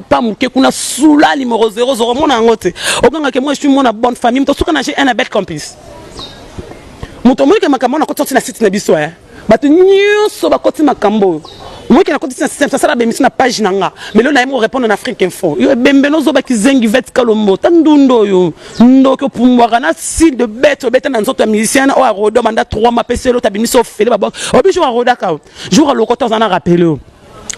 pas mouké kuna soula numéro 0 0 mon angote okanga que moi je suis mon bonne famille to suka na j'ai un bel complice moto moi que makambo na koti na site na biso bato nyonso bakoti makambo moi que na koti na système ça sala be mission na page nanga mais là na mo répondre en Afrique Info yo bembeno zo ba kizengi vet kalombo tandundo yo ndoko pumbwaka na style de bête na nzoto musicien o arodo manda 3 mapeselo tabimiso fele babo obijo aroda ka jour lokoto za na rappeler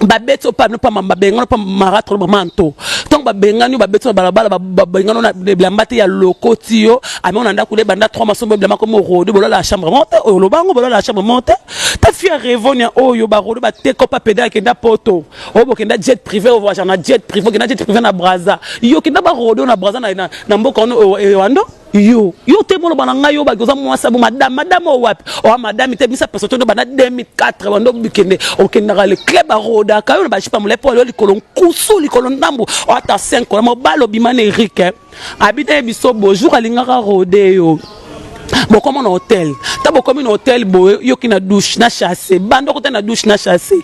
babeto pa no pa mabenga pa maratro mamanto donc babengani babeto balabala babengano na blambate ya lokoti yo amona nda kule banda 3 masombo blamba comme rodo bolo la chambre monte o lobango bolo la chambre monte ta fille revonia oyo ba rodo ba teko pa pédale kenda poto o bokenda jet privé o voyage na jet privé kenda jet privé na Braza yo kenda ba rodo na Braza na mboka no wando yo te mono bananga yo ba goza mwasa bo madame o wapi o madame te bisa personne to bana 2004 bando bikende o kenda le club a roda ka yo ba chipa mole polo likolo kusu likolo ndambo o ata 5 ko mo balo bimane Eric habite biso bonjour alinga ka rodé yo bon comme un hôtel tabo comme un hôtel bo yo ki na douche na chassé bando ko na douche na chassé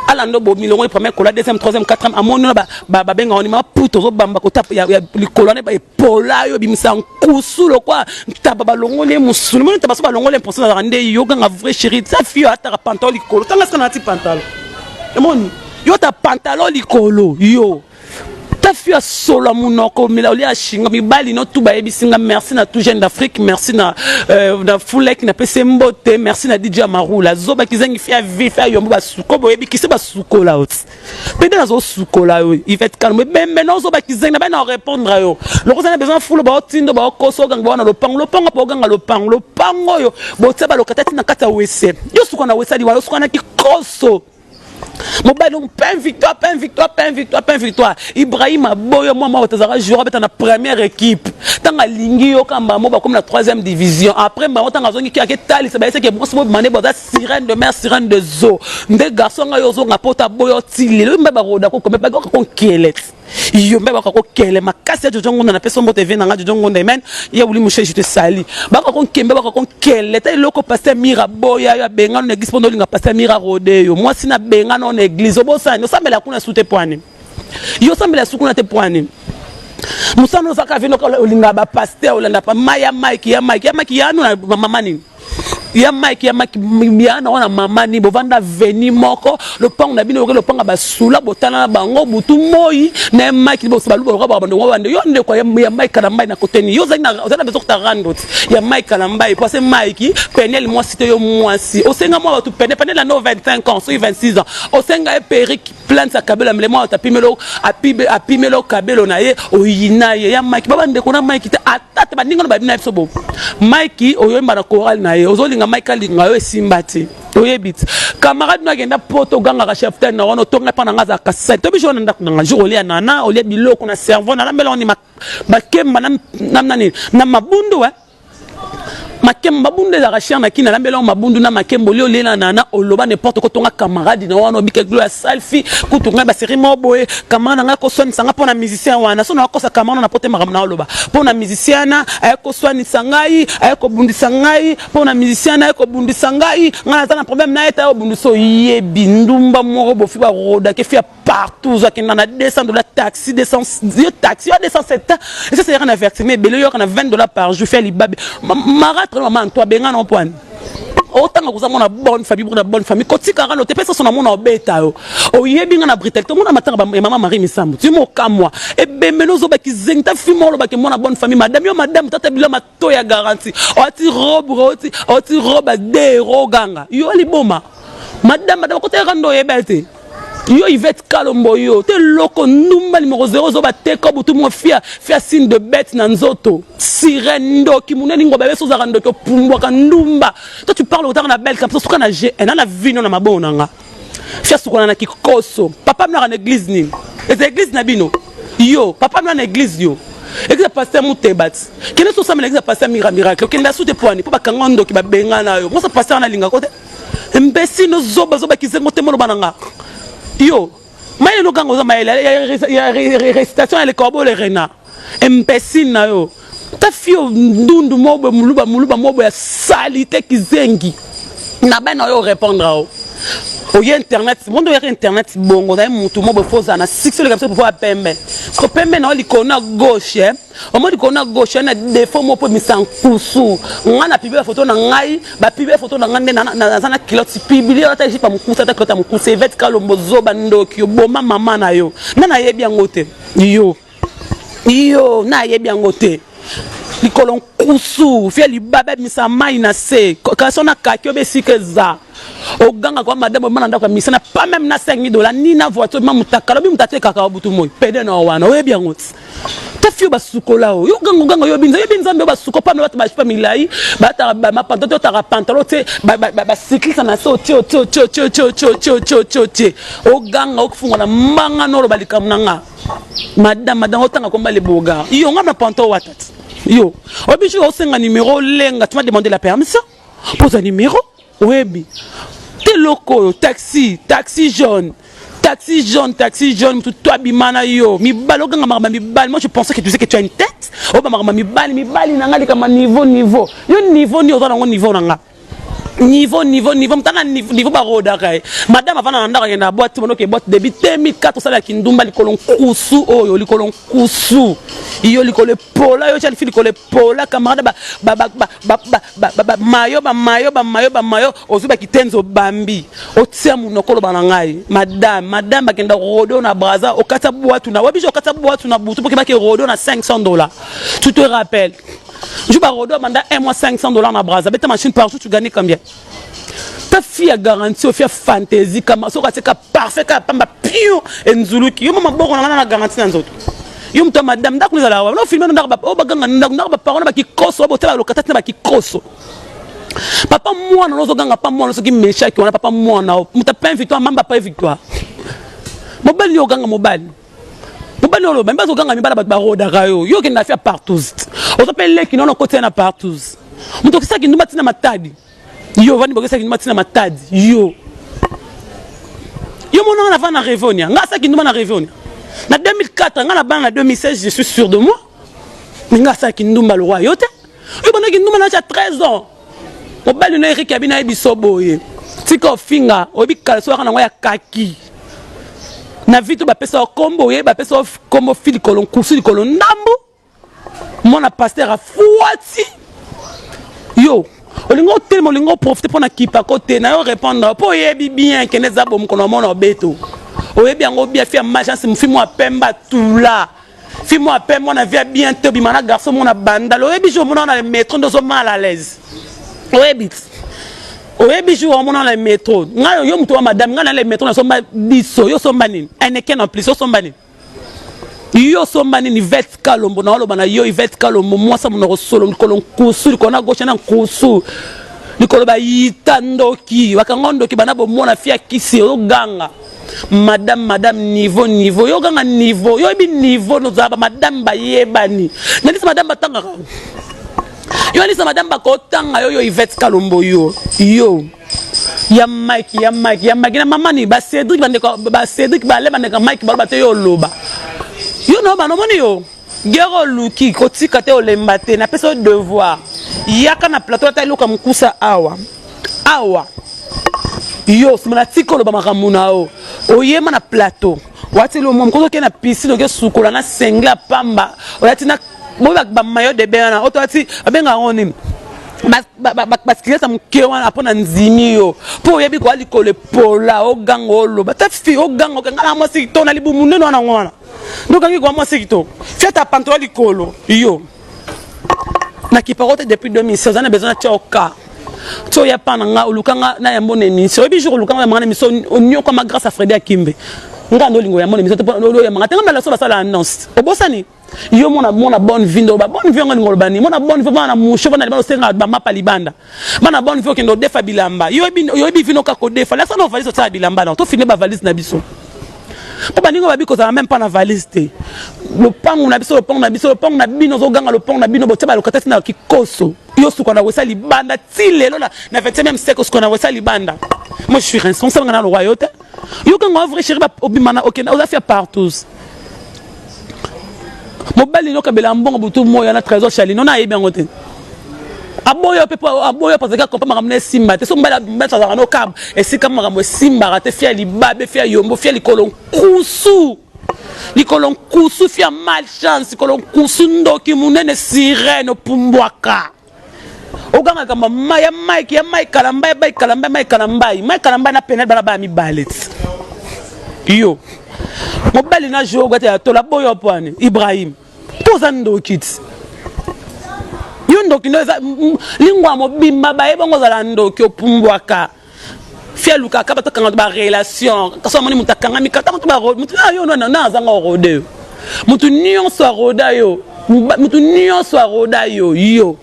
alando bo milongo premier kola deuxième troisième quatrième amoni ba benga on ma puto zo bamba ko tap ya likolo ne ba pola yo bimisa nkusu lo kwa taba balongole musulman taba so balongole pour ça rande yo nga vrai chéri sa fille ata pantalon likolo tanga ska na ti pantalon emoni yo ta pantalon likolo yo ta fille solo munoko milali a shinga mibali no tuba ebisinga merci na tout jeune d'Afrique merci na Fulek na pese mbote merci na DJ Marula zoba kizengi fia vifa yombo basuko boyebi kise basuko la ot pede na zo suko la yo il fait calme mais non zoba kizengi na na répondre yo le rose a besoin fulo ba otindo ba koso ganga na lopango po ganga lopango yo bo tseba lokatati na kata wese yo suko na wese di wa suko na kikoso mobile pain victoire Ibrahim Aboyo moi otazara joueur beta na première équipe tanga lingi yo kamba mo ba comme la 3e division après ba tanga zongi ki aketali ça ba ese ke mo mané boza sirène de mer sirène de zoo nde garçon nga yo zo nga pota boyo tili le mbeba roda ko comme ba ko kelet yo mbeba ko kele makasi ya jongo na peso mo TV na nga jongo ndemen ya wuli mushe je te sali ba ko kembe ba ko kele ta loko pasteur Mira Boya ya benga na église pondo linga pasteur Mira Rodé yo moi sina benga na église obosa no sambela kuna sute poani yo sambela sukuna te poani musano zaka vino ko linga ba pasteur olanda pa maya mike ya no na mama nini ya mike miana wana mama ni bovanda veni moko le pang na bino le pang ba sula botana bango butu moi na mike bo sabalu bo ba bando wande yo nde ko ya mike na mbai na koteni yo zana bezo ta randot ya mike na mbai parce mike penel moi cité yo moi si o senga moi tu penel la no 25 ans so 26 ans o senga e peric plante sa kabelo mle moi ta pimelo apimelo kabelo na ye o yina ye ya mike baba nde ko na mike ta atata ba ninga na ba bina so bo mike o yo mbara choral na ye ozolinga Michael linga yo simbati oyebit camarade na genda poto ganga ka chef ten na wono tonga pa na ngaza ka set to bijo na ndakuna jour olia nana olia biloko na cerveau na mbela oni makemba namnani na mabundu makemba bunde za rachia na kina lambela mabundu na makembo lio lela nana oloba n'importe quoi tonga camarade na wana bike gloire selfie kutunga ba série moboye kamana nga ko soni sanga pona musicien wana so na ko sa kamana na pote makamna oloba pona musicien na ayeko swani sangai ayeko bundi sangai pona musicien na ayeko bundi sangai ngana za na problème na eta bundi so yebi ndumba moko bo fi ba roda ke fi partout za kinana na descendre la taxi descend taxi à 207 et ça c'est rien à faire mais belo yo kana $20 par jour fait libabe marat maman toi benga non point autant que vous avez bonne famille kotika ngano te pesa sona mona obeta yo oyebinga na britel to mona matanga maman Marie Misambu tu mo kamwa e bemeno zo ba kizengta fimo lo ba ke mona bonne famille madame tata bilo mato ya garantie oti robe de roganga yo liboma madame kote rando yebete yo Yvette Kalombo yo te loko numba numéro 0 zo ba te ko butu mo fia signe de bête na nzoto sirène ndo kimuneni ngoba beso za rando to pumbwa ka ndumba toi tu parles autant na belle comme ça suka na je na la vie na mabona nga fia suka na kikoso papa mna na église ni église na bino yo papa mna na église yo Exa pasteur mutebat kene so sa mena pasteur miracle kene basu te poani po ba kangondo ki ba benga na yo mo sa pasteur na linga kote mbesi no zoba kizengo te mo bananga yo maye no gango za maye ya récitation ya le corbeau le renard empesi na yo ta fio ndundu mobo muluba mobo ya salité kizengi na ba na yo répondre ao Il y a internet, bon il y a internet bon, on a mutu mo be foza na 6 le comme ça pour voir pembe. Ko pembe na li kona gauche, au moins li kona gauche na défaut mo po mi san kusu. Ngana pibe photo na ngai, ba pibe photo na ngande na kiloti publier ata jipa mukusa ta kota mukusa evet kalombo zoba ndoki yo boma mama na yo. Na yebi yangote. Yo na yebi yangote. Li kolon kusu, fia li babe mi sa mai na se. Ka sona kakyo be sikeza. Au ganga kwa madame mananda kwa misana pas même na 5 000 dollars ni na voiture même mutakala bi mutate kaka butu moy pede na wana we bien ngoti ta fio basukola o yo ganga yo binza mbe basuko pa mbe ba chipa milai ba ta ma pantalon ta pantalon te ba cycliste na so ti o ganga o kufunga na mbanga no lo balikam nanga madame otanga komba le boga yo ngama pantalon watati yo obijo o senga numéro lenga tu m'as demandé la permission pose un numéro. Oui, t'es loco, taxi jaune, tout toi bimana yo, mi balo ganga marama mi bal, moi je pensais que tu sais que tu as une tête, oh bah marama mi bal nanga li kama niveau, yo niveau nanga. Niveau ba roda kai madame avana ndaka yenda boîte mono ke boîte débit 2004 sala kindumba likolon kusu oyo likolon kusu iyo likole pola yo chali likole pola camarade ba mayo ozuba kitenzo bambi otia munokolo banangai madame bakenda rodo na braza okata boîte na wabijo okata boîte na butu poke baki rodo na $500 tu te rappelles. Je vais rodo manda 1 mois $500 na braza bête machine par jour tu gagnes combien ta fille a garantie fille fantaisie comme ça c'est parfait ka pamba pio enzuluki yo mama boko na garantie na nzoto yo mto madame ndaku nizala no filmer ndaka ba o baganga ndaka ba parona ba kikoso ba tela lokata na ba kikoso papa moi na lozo ganga pa moi lozo ki mesha ki wana papa moi na muta pas victoire mamba pas victoire mobali yo ganga mobali olo même pas oganga mibala ba roda kayo yo kenda fia partout on s'appelle les qui non côté na partout muto kisa ki nduma tina matadi yo vani bokisa ki nduma tina matadi yo mona na vana Revonia ngasa ki nduma na Revonia na 2004 ngana bana na 2016 je suis sûr de moi ngasa ki ndumba le roi yote yo bana ki nduma na 13 ans mobali na Eric abina ebisoboye tika finga obi kalso kana ngoya kaki na vitu ba pesa kombo ye ba pesa kombo fili kolon kusu kolon ndambo mona pasteur a fuati yo olingo tellement olingo profiter pour na kipa côté na yo répondre pour yebi bien que neza bom kono mona beto oyebi yango bien faire magence mu fimo apemba tula fimo apemba na via bien to bimana garçon mona bandalo oyebi jo mona na le métro ndozo mal à l'aise oyebi jour on a le métro nga yo mtu wa madame nga na le métro na somba biso yo somba nini eneke na plus yo somba nini vet kalombo na oloba na yo vet kalombo moi ça mon solo kolon kusu kona gauche na kusu likolo ba yitandoki wakangondoki bana bo mona fia kisi yo ganga madame niveau yo ganga niveau yo bi niveau no zaba madame ba yebani nani madame batanga yo alisa madame bakotanga yo Yvette Kalombo yo ya Mike na mama ni ba Cédric ba le bandeka Mike ba te yo loba yo no ba no moni yo gero luki kotika te olemba te na pesa devoir yaka na plateau ta luka mkusa awa yo simana tikolo ba makamuna o oyema na plateau wati lo mom ko ke na piscine ke sukola na sengla pamba oyati na ba maillot de bain na otati abenga ngoni parce que ça mke wana apona nzimi yo po yebi ko ali ko le pola o gango lo ba ta fi o gango ngala mo sikito na libu muneno na ngwana donc ngi ko mo sikito fiata pantalon likolo yo na kiparote depuis 2016 on a besoin de tchoka to ya pananga ulukanga na yambone émission yebi jour ulukanga mangana émission onyo comme grâce à Freddy Akimbe ngando lingo ya mone émission to ya mangata ngala so basala annonce obosani yo mona bonne vie ndo ba bonne vie ngani ngolobani mona bonne vie bana musho bana libano senga ba mapa libanda bana bonne vie kendo defa bilamba yo bi vino kako defa la sana valise ta bilamba na to finir ba valise na biso po baningo ba biko za même pas na valise te le pangu na biso le pangu na bino zo ganga le pangu na bino botia ba lokatasi na kikoso yo suko na wesa libanda ti lelo na 20e siècle suko na wesa libanda moi je suis responsable na le royauté yo quand on vrai chéri ba obimana OK on a fait partout mobali no kabela mbongo butu moyo na trésor chali non na yebi ngote aboyo parce que comme ramener simba te so mbala mettre dans nos câbles et c'est comme ramener simba te faire libabe faire yombo faire likolon kusu faire malchance likolon kusu ndoki munene sirène pumbwaka oganga kama Mike kalamba na penel bala ba mi balet yo mobali na jo gata to la boyo pwane Ibrahim pozando kit ndoki noza lingwa mobimba ba ebongo zala ndoki opumbwaka fialuka ka bataka ba relation kaso moni mutakanga mikata mutu ba mutu ayo na zanga rode mutu nyonso roda yo yo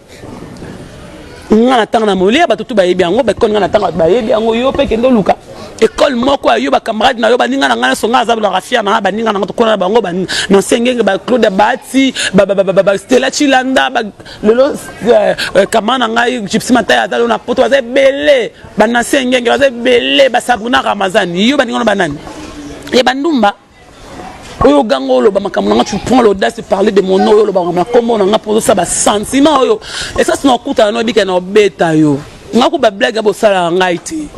ngana tanga molia batutu ba yebi yango ba kon ngana tanga ba yebi yango yo pe kendo luka école moko yo ba camarade na yo ba ninga na ngana songa za ba rafia na ba ninga na to kona bango ba na sengenge ba Claude Bati ba Stella Chilanda ba lelo kamana ngai gypsy mataya za na poto za belé ba na sengenge za belé ba Sabrina Ramazani yo ba ninga na banani e bandumba oyo gangolo ba makamuna tu prends l'audace de parler de mon nom yo ba na kombo na pour ça ba sentiment yo et ça c'est no kuta no bika no beta yo ngako ba blague bo sala ngaiti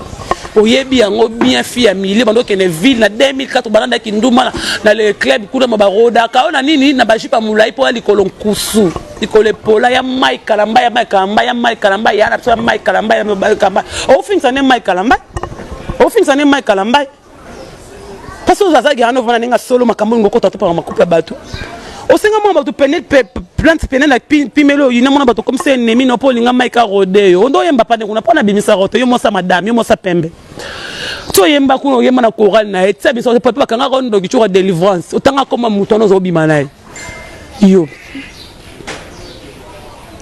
oyebi yango bien fi ya mili bando kene ville na 2004 balanda kinduma na le club kuna ba roda ka ona nini na ba jipa mulai po likolo nkusu likole pola ya Mike Kalamba ya na so Mike Kalamba ya Kalamba au fin ça ne Mike Kalamba parce que ça gana vana ninga solo makambo ngoko tatu pa makupa bato osenga mwa bato plante penel la pimelo ina mona bato comme c'est ennemi no po linga Mike Rodeo ondo yemba pa nguna pona bimisa roto yo mosa madame yo mosa pembe to yemba kuno yemba na choral na etsa biso pe pa kanga rondo kichura délivrance otanga koma mutono zo bima nae yo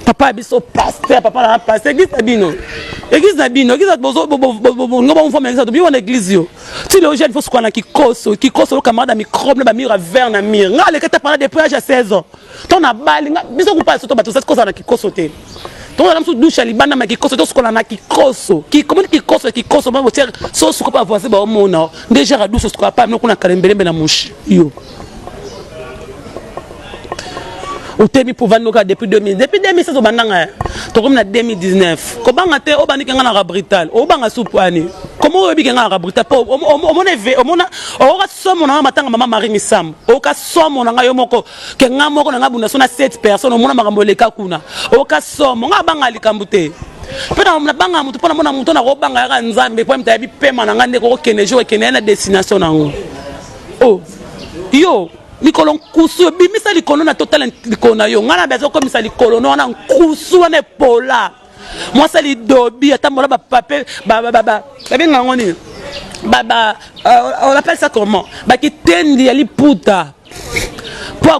papa biso pasteur papa na pasteur église na bino bozo ngoba on forme église to bi on église yo si le jeune faut ce qu'on a qui cosse le camarade microbe ba mire vert na mire ngale que tu parles de prêche à 16 ans ton na bali biso ku passe to bato ça cause na qui cosse te ton na mso douche libana ma qui cosse to ce qu'on a qui cosse comment qui cosse ba voter so ce ko pas voici ba mona déjà ra douce ce ko pas no kuna kalembelembe na mushi yo au temi pour vanoka depuis 2016 au bandanga to comme na 2019 ko banga te o bani kenga na Brital o banga supani comment o bi kenga na Brital po o mona o ka somo na matanga mama Marie Misam o ka somo na yo moko kenga moko na bunda sona 7 personnes o mona makambo leka kuna o ka somo nga banga likambute pena na banga mutu pona mona mutu na ko banga ya nzambe po mta bi pema na ngande ko kene jo kene na destination nango oh yo likolo nkusu bimisa likolo na total likolo na yo ngana bezo komisa likolo na nkusu na pola moi ça li dobi atambola ba pape ba benga ngoni on appelle ça comment ba ki tendi ya liputa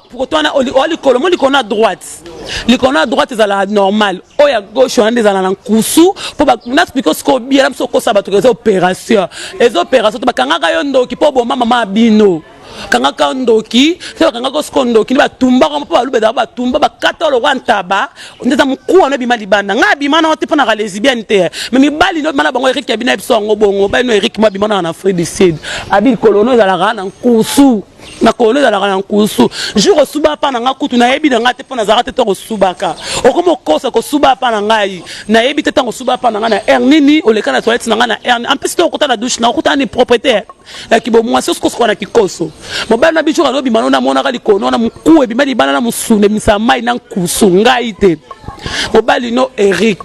pour toi na likolo mo likolo na droite est à la normale o ya gauche on est à la nkusu pour ba na expliquer ce ko bien la mso ko sabato les opérations to ba kanga yo ndoki po bo mama bino kanga kandoki seba kanga ko skondoki ba tumba ko pa lubeda ba tumba ba katolo kwantaba ndeza mkuwa no bima libanda nga bima na otepa na lesbienne te mais mi bali no mala bango Eric kabina bisongo bongo ba no Eric ma bima na Afrique du Sud abi kolono za la rana nkusu na kolono za la rana nkusu jour suba pa na nga kutu na yebi na nga te pona za te to subaka okomo kosa ko suba pa na ngai na yebi te tango suba pa na nga na ernini oleka na toilette na nga na ern en plus to kota na douche na kota ni propriétaire ya kibo mwasi osko ko na kikoso mobali na bicho alobi manona mona ka likono na mkuwe bimali bana na musune misamai na nkusu ngai te mobali no Eric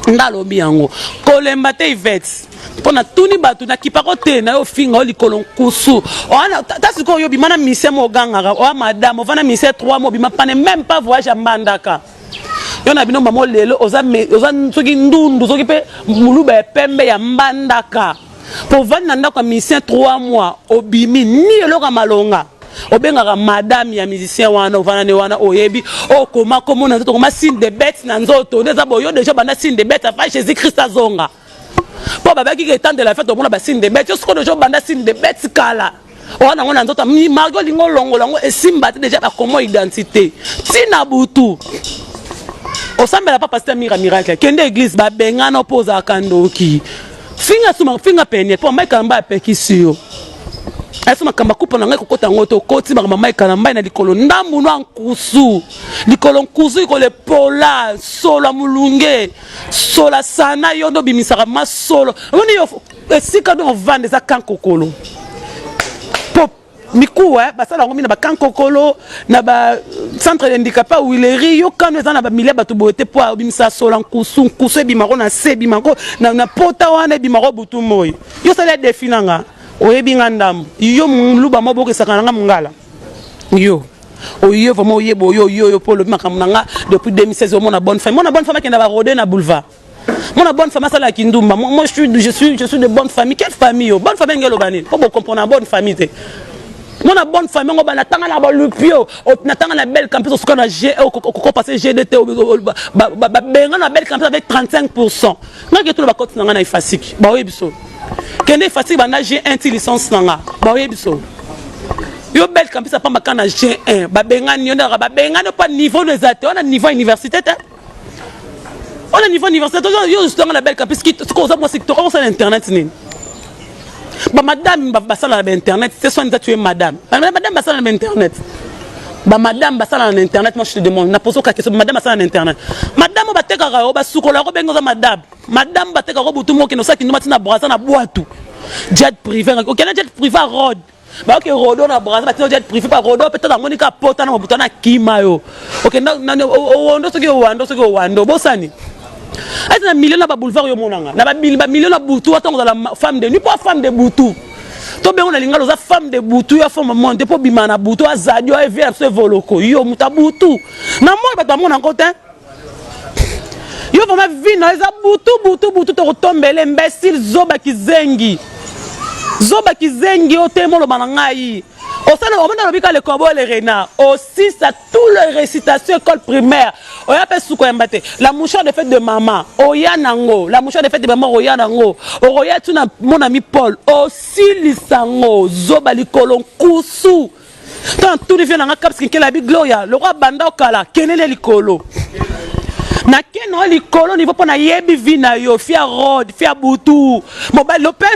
ndalobi yango kolemba te Yvette pona tuni batu na kipako te na yo finga likolo nkusu ona tasi ko yo bimana mise mo ganga o madame vana mise 3 mois bima pane même pas voyage mbandaka yo na bino mamo lelo oza soki ndundu soki pe muluba pembe ya mbandaka pour vendre ndako mission 3 mois obimi ni eloka malonga obengaka madame ya musicien wana ovana ne wana oyebi okoma komona nzoto koma signe de bête na nzoto ndeza boyo déjà banda signe de bête fa Jésus Christ azonga po babaki ke temps de la fête omona ba signe de bête soko déjà banda signe de bête kala wana ngona nzoto mi margo lingo longo lango esimba te déjà ba komo identité tina butu osambela papa pasteur miracle kende église ba bengana opoza kandoki finga penye po Mike Kalamba apekisi yo Est-ce que ma coupe na ngai kokota ngoto koti ba mama ikalamba na likolo ndambu no nkusu likolo nkusu ko le pola solo mulunge sola sana yo ndo bimisaka masolo oni yo esika do vendre za kankokolo pop miku basala ngomina ba kankokolo na ba centre handicapé Wileri yo kano za na ba milia bato bote po bimisa sola nkusu bimako na se bimako na pota wana bimako butu moyi yo sala definanga oyebi nga ndambu yo muluba maboko sakana mungala yo oyo vraiment oyebo yo polo makambo nga depuis 2016 au mon bonne femme qui n'a pas rodé na boulevard mon bonne femme ça la kindumba moi je suis de bonne famille. Quelle famille yo bonne famille ngelo bani pour comprendre bonne famille mon bonne famille ngo bana tanga na ba lupio na tanga na belle campus au na G ko passer GDT ba benga na belle campus avec 35%. Nga ke tout ba côté nga na ifasiki ba oyebiso kende facile bana G1 ti licence nanga ba oyebiso yo bel campus pa makana G1 ba benga ni onda ba benga no pas niveau les athées on a niveau université on a niveau université yo juste dans la bel campus qui ko za mo secteur on sur internet ni ba madame ba sala na internet c'est soit tu es madame ba sala na internet ba madame ba sala na internet moi je te demande na pose aucune question madame ba sala na internet madame ba teka ka ba sukola ko bengo za madame ba teka ko butu mo ke no sa ki no matina brasa na boatu jet privé ok na jet privé road ba ok rodo na brasa ba jet privé pa rodo peut-être na monika pota na butu na kima yo ok na ondo so wando bosani est na million na ba boulevard yo monanga na ba million na butu atongo la femme de nuit pas femme de butu to be on a lingalo za femme de butu ya femme monde po bimana butu azadio e via se voloko yo muta butu na moi ba mona côté yo vraiment vie na za butu to tombele imbécile zoba kizengi o temo lo banangai au sein de l'hôpital le corbeau les renards aussi ça tout les récitations école primaire on appelle sous quoi mbaté la mouchoir de fête de maman oyanango la mouchoir de fête de maman oyanango oya tu na mon ami Paul aussi lisango zoba likolon kusu tant tout devient na cap skin la big gloria le roi banda okala kenele likolo na keno likolo niveau pona yebi vina yo fia road fia butu mobile le pain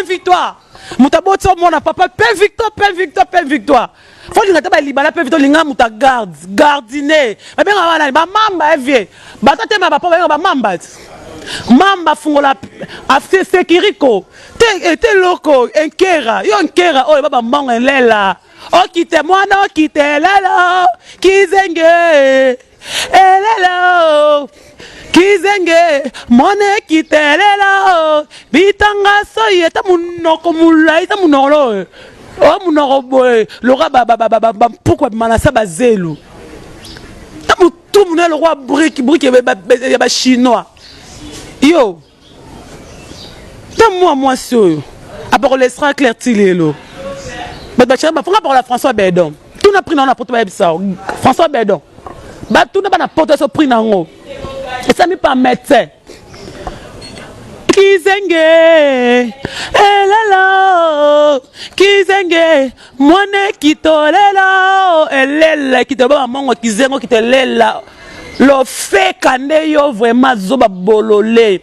victoire mutabotso mona papa pain victoire faut linga taba libala pain victoire linga muta gardiner ba benga wana ba mamba evie batate ma papa ba mamba fungola afse sekiriko te loko enkera oyo baba mbongo elela okite mwana okite lelo kizenge elelo kizenge mone kitelelo bitanga soye ta munoko mulai ta munolo o munoko boy lora ba pourquoi manasa bazelu ta mutu munelo roi brique ya ba chinois yo ta moi soyo après les sera clair tilelo ba chama fonga par la François Bedon tout n'a pris dans la porte ba bisa François Bedon ba tout n'a pas na porte so pris nango et ça me pas médecin kizenge elala kizenge mone kitolela elela kitoba mongo kizengo kitelela lo fait kande yo vraiment zoba bololé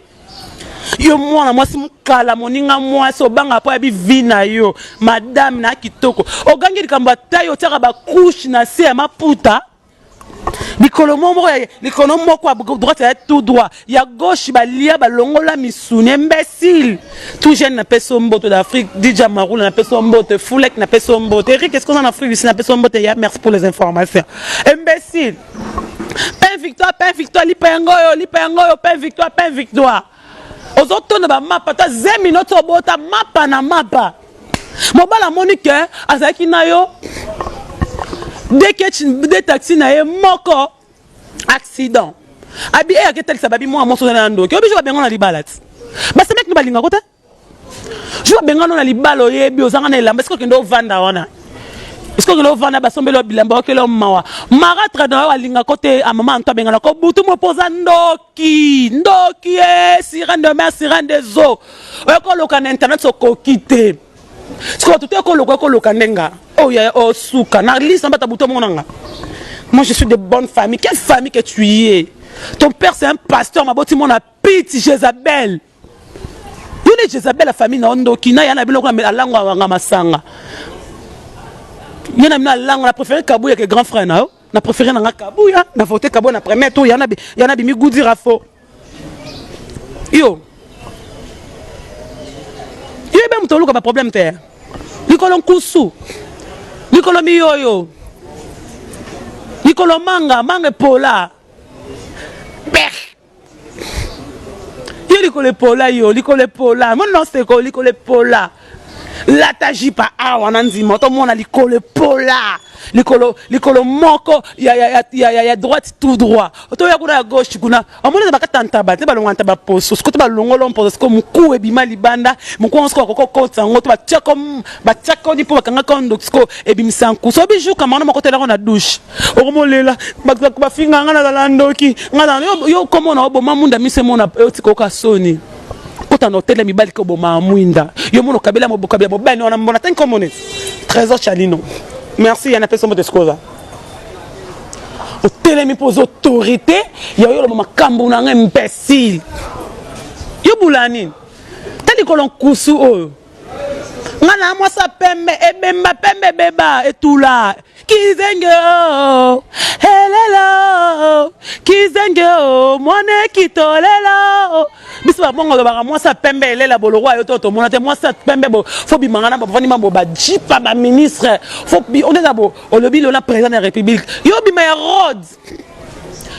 yo mwana mwasi mukala moninga mwasi obanga po ya bivina yo madame na kitoko ogangi likambo tayo taka ba couche na se ya maputa likolo moko à droite ya tout droit ya gauche balia balongola misuni imbécile tout jeune na peso mboto d'Afrique DJ Marou na peso mboto Foulek na peso mboto Eric qu'est-ce qu'on en Afrique ici na peso mboto ya merci pour les informations imbécile pain victoire lipengoyo pain victoire ozotonda ba mapa ta 10 minutes obota mapa na mapa mobala monique azaki na yo des taxis na moko accident abi e aketel sa babi mo amoso na ndo ke obi jo bengo na libalat ba se mek no balinga kota jo bengo na libalo yebi ozanga na elamba esko kendo vanda wana esko kendo vanda ba sombelo bilamba okelo mawa maratra na walinga kote a mama nto benga na ko butu mo poza ndoki sirène de mer sirène des eaux eko loka na internet so kokite siko tout eko loka nenga oh ya oh souka na liste mbata buto monanga moi je suis de bonne famille. Quelle famille que tu es? Ton père c'est un pasteur ma boti mon a piti Jézabel. les Jezabel la famille na ondoki na yana biloko na lango nga masanga yana na lango na préféré Kabouya que grand frère na na préféré na Kabouya na voté Kabouya na premier tour yana bimi goudira fo yo ben mutoluka ba problème te likolo nkusu likolo miyoyo likolo manga pola yo likolo pola yo likolo pola mon non c'est ko likolo pola la tajipa awa nanzima to mona likolo pola likolo moko ya droite tout droit to ya kuna gauche kuna amona ba katanta ba te ba longa ba poso ko to ba longolo poso ko muku e bima libanda muku on ko kota ngo to ba tchako ni po ba kanga kondo ko e bimsanku so biju kama na kote la na douche o mo lela ba finga ngana la ndoki ngana yo komo na obo mamunda mise mona otiko ka soni kota no tele mibali ko bo mamwinda yo mono kabela mo bokabela bo bani ona mbona tan komone trésor chalino. Merci, il y en a personne de scosa. Au télémi pose autorité, il y a eu le moment où un imbécile. Il y a boulani. T'as dit que l'on cousse ou ngana moi ça pembe et bemba pembe beba et tout là. Kizengo, hello, Kizengo, mone kitolelo. Biswa bongo ba moi ça pembe elela bolorwa yo toto monate moi ça pembe bo faut bi mangana ba fani mambo ba jipa ba ministre faut bi on est d'abord au lobby le président de la République yo bi ma road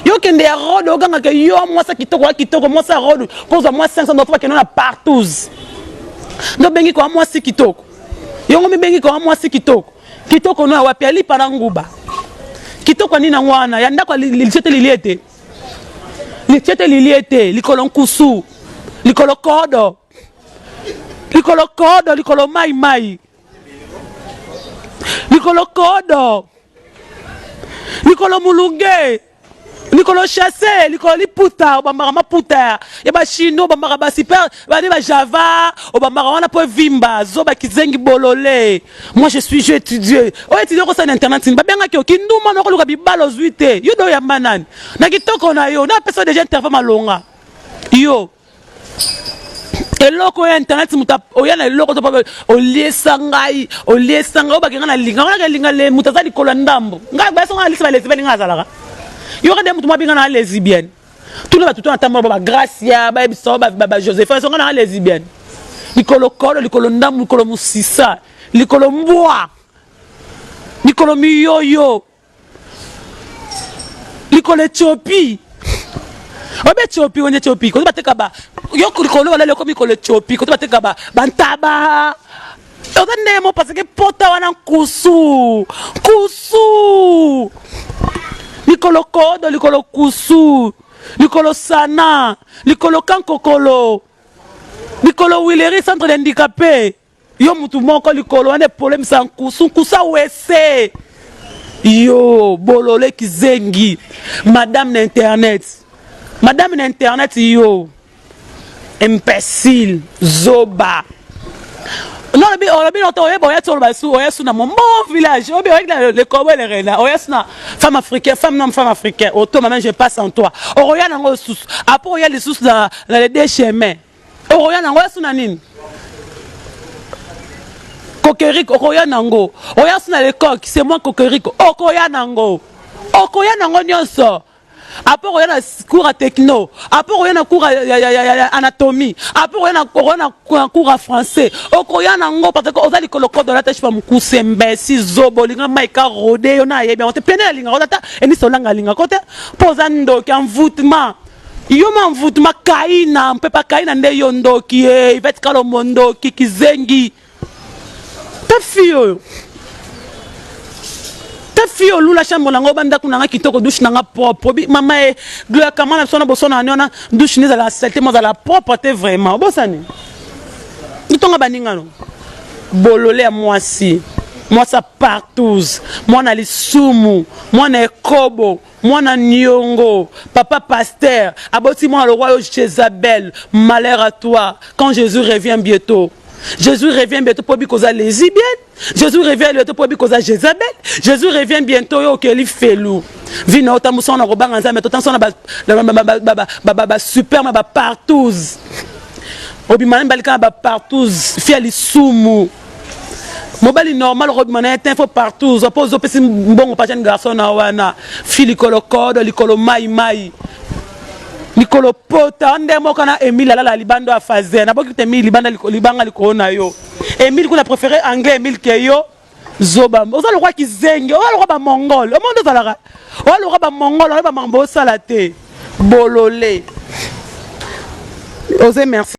yo kende ya road oganga ke yo moi ça kitoko moi ça road pose moi 500 dollars que non a partout no bengi ko moi si kitoko yo ngomi bengi ko moi si kitoko no wapi ali paranguba kitoko ni na ngwana ya ndako liliete liliete likolo nkusu likolo kodo likolo mai likolo kodo likolo mulunge likolo chassé likolo liputa obambaka maputa ya ba chino obambaka ba super ba java obambaka wana po vimba zoba kizengi bolole. Moi je étudié o étudié ko sa internet ba benga ki okinduma no ko luka bibalo zuite yo do ya manani na kitoko na yo na personne déjà interview malonga yo eloko ya internet muta oyana eloko to pa oliesa ngai obakenga na linga le mutaza likolo ndambo ngai ba songa lisa ba lesi belinga zalaka yo ka dem tuma binga na lesbienne tout le ba tout en tamba ba Gracia ba biso ba Josephine songa na lesbienne likolo kolo likolo ndambo likolo musisa likolo mbwa likolo miyoyo likolo Ethiopie obe Ethiopie on Ethiopie ko bateka ba yo likolo wala leko mikolo Ethiopie ko bateka ba bantaba okanemo parce que pota wana kusu likolo kodo likolo kusu likolo sana likolo kankokolo likolo wileri centre d'handicapé yo mutu moko likolo ane problème sans kusa wese yo bolole kizengi madame n'internet yo imbécile zoba non le bi on oya tolo ba su oya suna mon bon village obi oya le kobo le rena oya suna femme africaine auto maman je passe en toi oya nango sous après oya les sous dans les deux chemins oya nango suna nini Kokeriko oya nango oya suna le coq c'est moi Kokeriko oya nango nyonso après on a cours à techno après on a cours à anatomie après on a cours à français okoya nango parce que ozali koloko de la tâche pa mukusembe si zobo linga maika rodé yona yebi on te pene linga odata eni solanga linga kote posando ki envoûtement yo envoûtement kaina on peut pas kaina nde yondo ki il va être kalo mondo ki kizengi ta fille lula chambre nango banda kunanga kitoko douche nanga propre mama e gloire kamana sona bosona nyona douche ni za la saleté moi za la propreté vraiment bosani nitonga baninga no bolole à moi si moi ça partout moi na lisumu moi na ekobo moi na nyongo papa pasteur aboti moi le roi Jézabel malheur à toi quand Jésus revient bientôt. Jésus revient bientôt pour bikoza lesbienne. Jésus revient bientôt pour bikoza Jézabel. Jésus revient bientôt yo keli felou. Vino otamuso na robanga nzambe totanso na ba super ma ba partout. obimana balika ba partout fia lisumu mobali normal obimana est info partout opose opesi mbongo pa jeune garçon na wana fili kolo code likolo mai likolo pota ndemo kana Emile la libando a fazer na boki Emile libanda libanga likolo na yo Emile kuna préféré anglais Emile ke yo zoba oza le roi ki zenge oza le roi ba mongol o monde zalaka oza le roi ba mongol oza ba mambo sala te bololé osez merci.